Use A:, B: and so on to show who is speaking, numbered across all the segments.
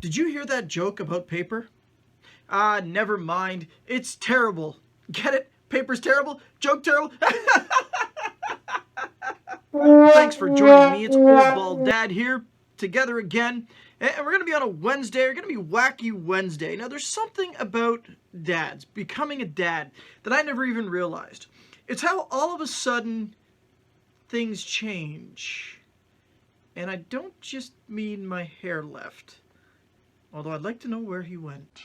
A: Did you hear that joke about paper? Ah, never mind. It's terrible. Get it? Paper's terrible? Joke terrible? Thanks for joining me. It's Old Bald Dad here, together again. And we're going to be on a Wednesday. We're going to be Wacky Wednesday. Now, there's something about dads, becoming a dad, that I never even realized. It's how all of a sudden things change. And I don't just mean my hair left. Although I'd like to know where he went.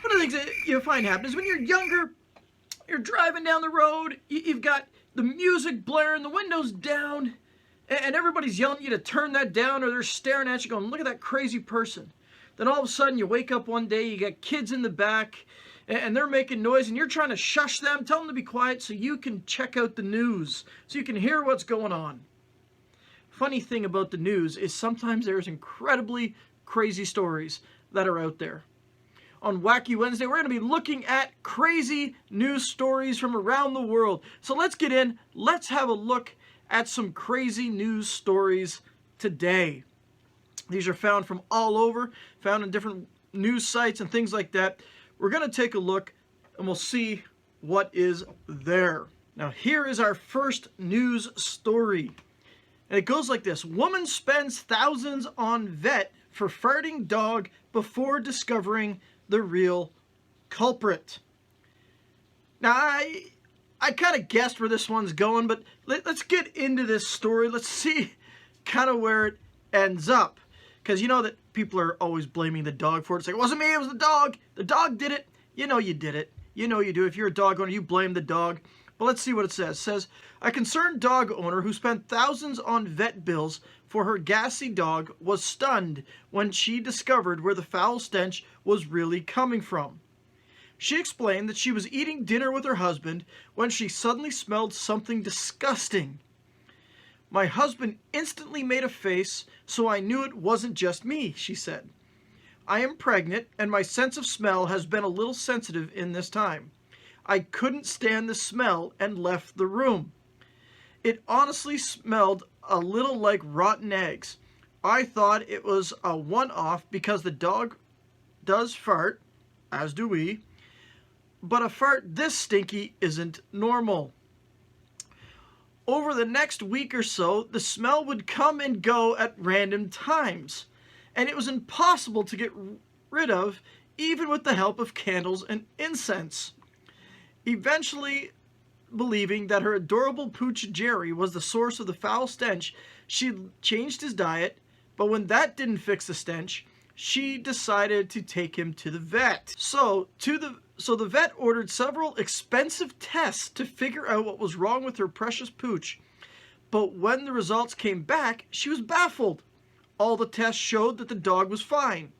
A: One of the things that you find happen is when you're younger, you're driving down the road, you've got the music blaring, the windows down, and everybody's yelling at you to turn that down, or they're staring at you going, look at that crazy person. Then all of a sudden you wake up one day, you got kids in the back, and they're making noise, and you're trying to shush them, tell them to be quiet so you can check out the news, so you can hear what's going on. Funny thing about the news is sometimes there's incredibly crazy stories that are out there. On Wacky Wednesday, we're going to be looking at crazy news stories from around the world. So let's get in. Let's have a look at some crazy news stories today. These are found from all over, found in different news sites and things like that. We're going to take a look and we'll see what is there. Now, here is our first news story. And it goes like this. Woman spends thousands on vet for farting dog before discovering the real culprit. Now, I kind of guessed where this one's going, but let's get into this story. Let's see kind of where it ends up. Because you know that people are always blaming the dog for it. It's like, it wasn't me, it was the dog. The dog did it. You know you did it. You know you do. If you're a dog owner, you blame the dog. But let's see what it says. It says, a concerned dog owner who spent thousands on vet bills for her gassy dog was stunned when she discovered where the foul stench was really coming from. She explained that she was eating dinner with her husband when she suddenly smelled something disgusting. My husband instantly made a face, so I knew it wasn't just me, she said. I am pregnant, and my sense of smell has been a little sensitive in this time. I couldn't stand the smell and left the room. It honestly smelled a little like rotten eggs. I thought it was a one-off because the dog does fart, as do we, but a fart this stinky isn't normal. Over the next week or so, the smell would come and go at random times, and it was impossible to get rid of even with the help of candles and incense. Eventually, believing that her adorable pooch Jerry was the source of the foul stench, she changed his diet, but when that didn't fix the stench, she decided to take him to the vet. So the vet ordered several expensive tests to figure out what was wrong with her precious pooch. But when the results came back, she was baffled. All the tests showed that the dog was fine.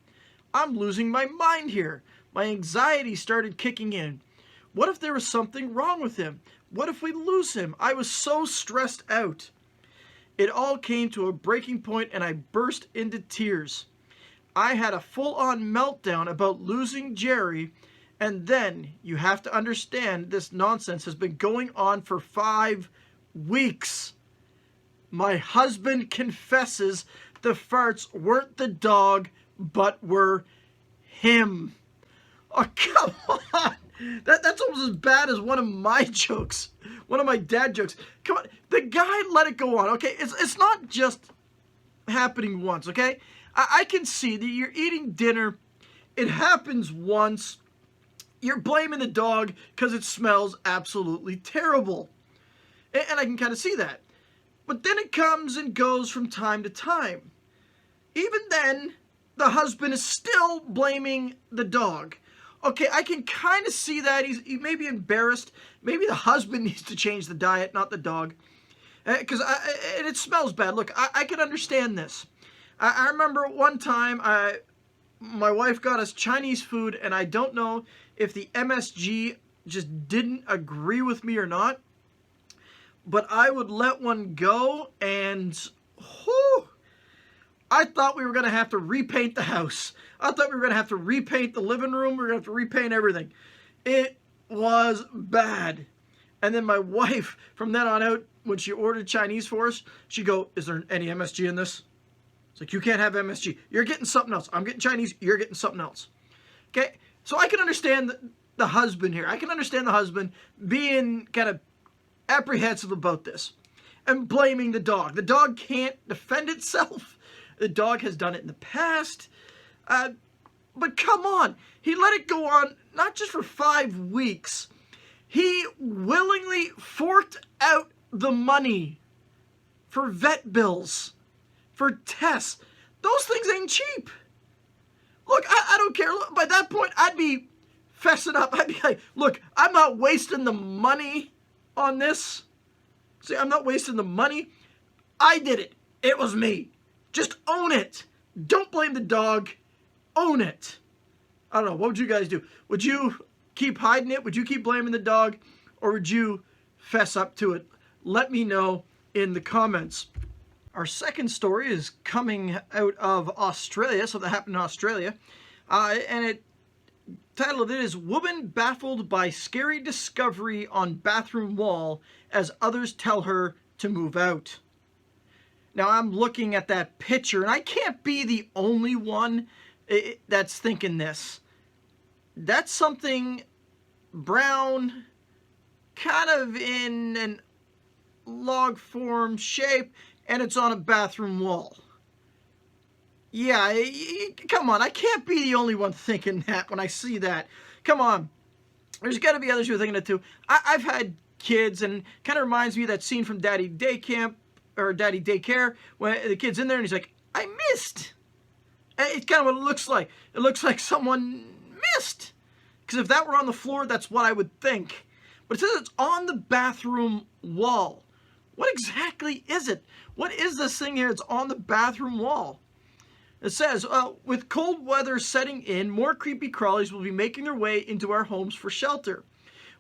A: I'm losing my mind here. My anxiety started kicking in. What if there was something wrong with him? What if we lose him? I was so stressed out. It all came to a breaking point and I burst into tears. I had a full-on meltdown about losing Jerry, and then you have to understand this nonsense has been going on for 5 weeks. My husband confesses the farts weren't the dog, but were him. Oh, come on. That's almost as bad as one of my jokes. One of my dad jokes. Come on. The guy let it go on, okay? It's not just happening once, okay? I can see that you're eating dinner. It happens once. You're blaming the dog because it smells absolutely terrible. And I can kind of see that. But then it comes and goes from time to time. Even then, the husband is still blaming the dog. Okay, I can kind of see that. He may be embarrassed. Maybe the husband needs to change the diet, not the dog. Because it smells bad. Look, I can understand this. I remember one time my wife got us Chinese food, and I don't know if the MSG just didn't agree with me or not. But I would let one go, and whew, I thought we were going to have to repaint the house. I thought we were going to have to repaint the living room. We were going to have to repaint everything. It was bad. And then my wife, from then on out, when she ordered Chinese for us, she'd go, is there any MSG in this? It's like, you can't have MSG. You're getting something else. I'm getting Chinese. You're getting something else. Okay? So I can understand the husband here. I can understand the husband being kind of apprehensive about this and blaming the dog. The dog can't defend itself. The dog has done it in the past. But come on. He let it go on not just for 5 weeks. He willingly forked out the money for vet bills, for tests. Those things ain't cheap. Look, I don't care. Look, by that point, I'd be fessing up. I'd be like, look, I'm not wasting the money on this. See, I'm not wasting the money. I did it. It was me. Just own it. Don't blame the dog. Own it. I don't know. What would you guys do? Would you keep hiding it? Would you keep blaming the dog? Or would you fess up to it? Let me know in the comments. Our second story is coming out of Australia. Something happened in Australia. And it title of it is Woman Baffled by Scary Discovery on Bathroom Wall as Others Tell Her to Move Out. Now I'm looking at that picture and I can't be the only one that's thinking this. That's something brown, kind of in an log form shape, and it's on a bathroom wall. Yeah, come on. I can't be the only one thinking that when I see that. Come on. There's got to be others who are thinking it too. I've had kids, and kind of reminds me of that scene from Daddy Day Camp, or Daddy Daycare, when the kid's in there and he's like, I missed. It's kind of what it looks like. It looks like someone missed. Because if that were on the floor, that's what I would think. But it says it's on the bathroom wall. What exactly is it? What is this thing here? It's on the bathroom wall. It says, with cold weather setting in, more creepy crawlies will be making their way into our homes for shelter.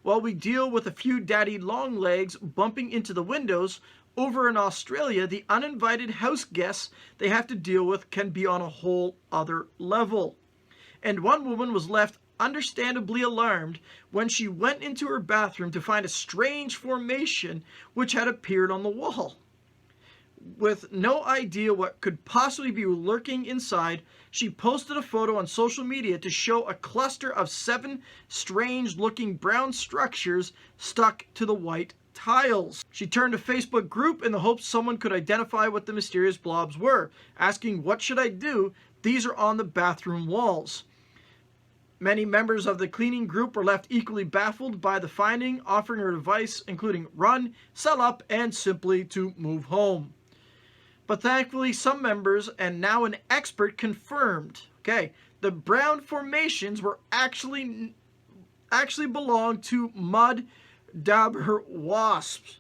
A: While we deal with a few daddy long legs bumping into the windows, over in Australia, the uninvited house guests they have to deal with can be on a whole other level. And one woman was left understandably alarmed when she went into her bathroom to find a strange formation which had appeared on the wall. With no idea what could possibly be lurking inside, she posted a photo on social media to show a cluster of 7 strange-looking brown structures stuck to the white tiles. She turned a Facebook group in the hopes someone could identify what the mysterious blobs were, asking, "What should I do? These are on the bathroom walls." Many members of the cleaning group were left equally baffled by the finding, offering her advice including run, sell up, and simply to move home. But thankfully, some members, and now an expert, confirmed, the brown formations were actually belonged to mud dabber wasps.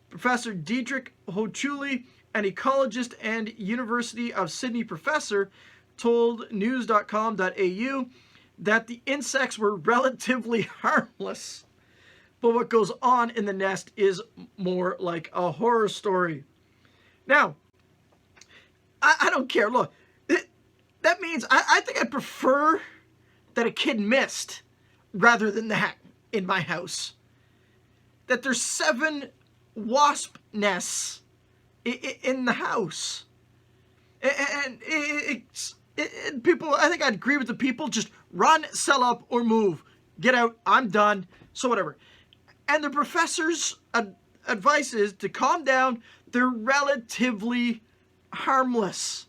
A: Professor Dietrich Hochuli, an ecologist and University of Sydney professor, told news.com.au that the insects were relatively harmless. But what goes on in the nest is more like a horror story. Now, I don't care. Look, that means I think I'd prefer that a kid missed rather than that in my house. That there's 7 wasp nests in the house. And people, I think I'd agree with the people, just run, sell up, or move. Get out, I'm done, so whatever. And the professor's advice is to calm down. They're relatively harmless.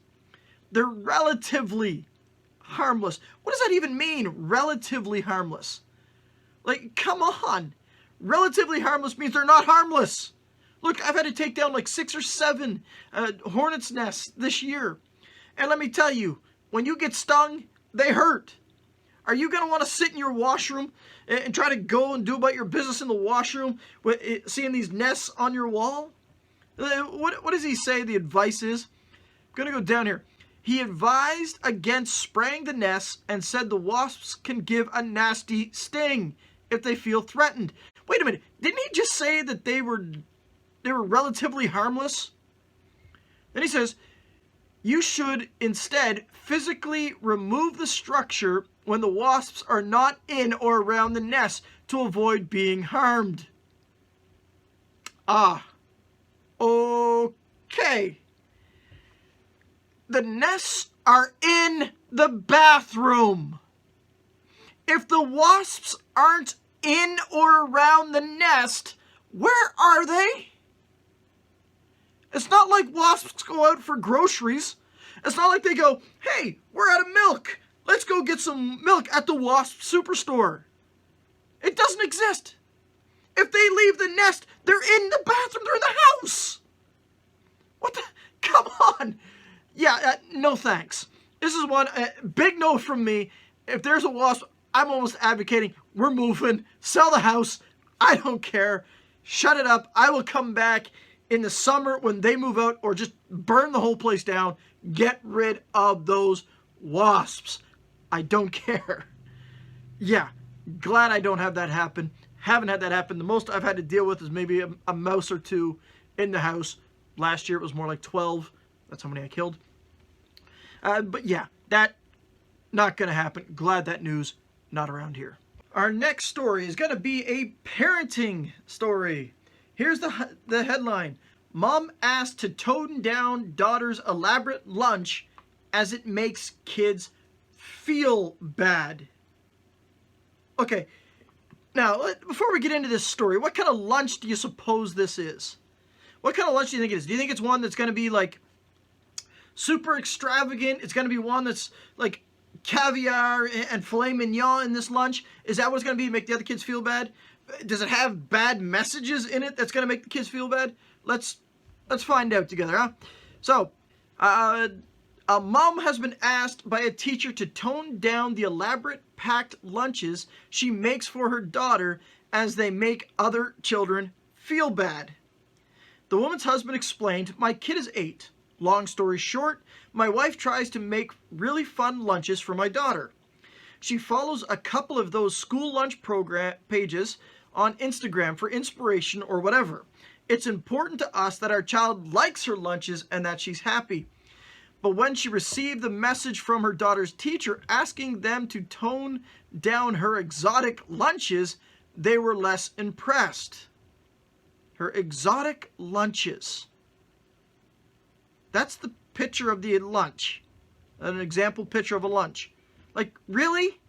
A: They're relatively harmless. What does that even mean, relatively harmless? Like, come on. Relatively harmless means they're not harmless. Look, I've had to take down like 6 or 7 hornet's nests this year. And let me tell you, when you get stung, they hurt. Are you going to want to sit in your washroom and try to go and do about your business in the washroom with seeing these nests on your wall? What does he say the advice is? I'm going to go down here. He advised against spraying the nests and said the wasps can give a nasty sting if they feel threatened. Wait a minute. Didn't he just say that they were relatively harmless? Then he says, you should instead physically remove the structure when the wasps are not in or around the nest to avoid being harmed. Okay. The nests are in the bathroom. If the wasps aren't in or around the nest, where are they? It's not like wasps go out for groceries. It's not like they go, hey, we're out of milk. Let's go get some milk at the wasp superstore. It doesn't exist. If they leave the nest, they're in the bathroom. They're in the house. What the? Come on. Yeah, no thanks. This is one, big no from me. If there's a wasp, I'm almost advocating, we're moving. Sell the house. I don't care. Shut it up. I will come back in the summer when they move out, or just burn the whole place down. Get rid of those wasps. I don't care. Yeah, glad I don't have that happen. Haven't had that happen. The most I've had to deal with is maybe a mouse or two in the house. Last year it was more like 12. That's how many I killed. But yeah, that not going to happen. Glad that news not around here. Our next story is going to be a parenting story. Here's the headline. Mom asked to tone down daughter's elaborate lunch as it makes kids feel bad. Okay, now before we get into this story, what kind of lunch do you suppose this is? What kind of lunch do you think it is? Do you think it's one that's going to be like super extravagant? It's going to be one that's like caviar and filet mignon in this lunch? Is that what it's going to be to make the other kids feel bad? Does it have bad messages in it that's going to make the kids feel bad? Let's find out together, huh? So, a mom has been asked by a teacher to tone down the elaborate packed lunches she makes for her daughter as they make other children feel bad. The woman's husband explained, "My kid is 8. Long story short, my wife tries to make really fun lunches for my daughter. She follows a couple of those school lunch program pages on Instagram for inspiration or whatever. It's important to us that our child likes her lunches and that she's happy. But when she received the message from her daughter's teacher asking them to tone down her exotic lunches, they were less impressed." Her exotic lunches. That's the picture of the lunch. An example picture of a lunch. Like, really?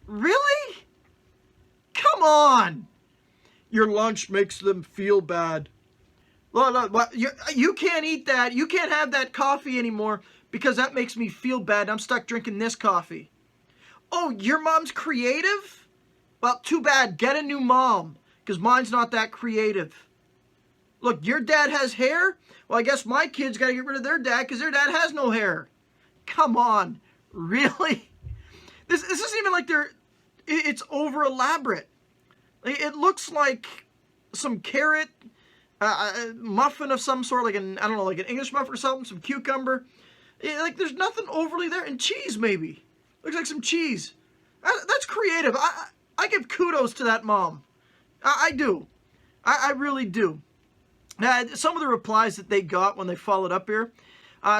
A: Really? Come on! Your lunch makes them feel bad. Look, you can't eat that. You can't have that coffee anymore because that makes me feel bad. I'm stuck drinking this coffee. Oh, your mom's creative? Well, too bad. Get a new mom because mine's not that creative. Look, your dad has hair? Well, I guess my kids got to get rid of their dad because their dad has no hair. Come on. Really? This isn't even like it's over elaborate. It looks like some carrot muffin of some sort, like I don't know, like an English muffin or something, some cucumber. Like there's nothing overly there, and cheese maybe. Looks like some cheese. That's creative. I give kudos to that mom. I do. I really do. Some of the replies that they got when they followed up here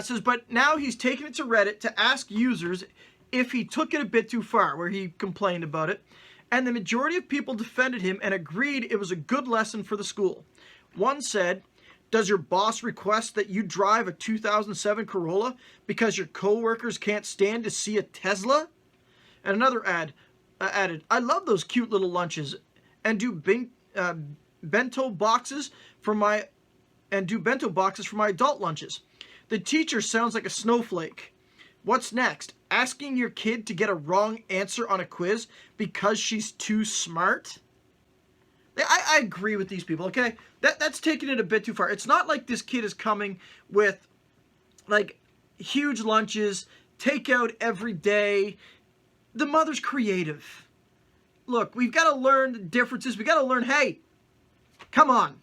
A: says, but now he's taken it to Reddit to ask users if he took it a bit too far, where he complained about it. And the majority of people defended him and agreed it was a good lesson for the school. One said, does your boss request that you drive a 2007 Corolla because your coworkers can't stand to see a Tesla? And another added, I love those cute little lunches and do bento boxes for my adult lunches. The teacher sounds like a snowflake. What's next? Asking your kid to get a wrong answer on a quiz because she's too smart? I agree with these people, okay? That's taking it a bit too far. It's not like this kid is coming with, like, huge lunches, takeout every day. The mother's creative. Look, we've got to learn the differences. We've got to learn, hey, come on.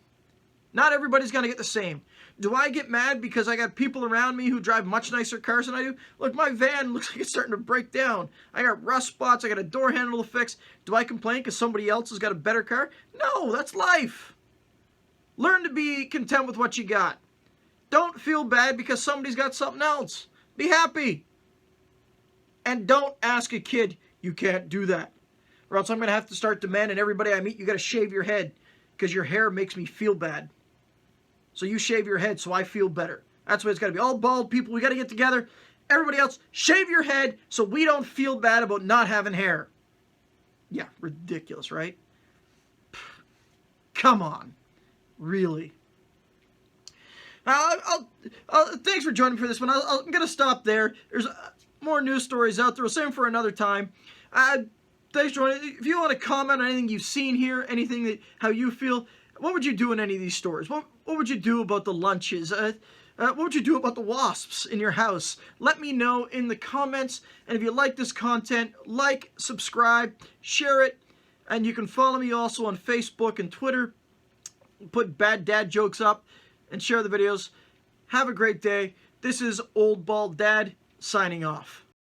A: Not everybody's going to get the same. Do I get mad because I got people around me who drive much nicer cars than I do? Look, my van looks like it's starting to break down. I got rust spots. I got a door handle to fix. Do I complain because somebody else has got a better car? No, that's life. Learn to be content with what you got. Don't feel bad because somebody's got something else. Be happy. And don't ask a kid, you can't do that. Or else I'm going to have to start demanding everybody I meet, you got to shave your head because your hair makes me feel bad. So you shave your head so I feel better. That's what it's got to be. All bald people, we got to get together. Everybody else, shave your head so we don't feel bad about not having hair. Yeah, ridiculous, right? Come on. Really? Thanks for joining me for this one. I'm going to stop there. There's more news stories out there. We'll save them for another time. Thanks for joining. If you want to comment on anything you've seen here, anything that how you feel, what would you do in any of these stories? What would you do about the lunches? What would you do about the wasps in your house? Let me know in the comments. And if you like this content, like, subscribe, share it. And you can follow me also on Facebook and Twitter. Put bad dad jokes up and share the videos. Have a great day. This is Old Bald Dad signing off.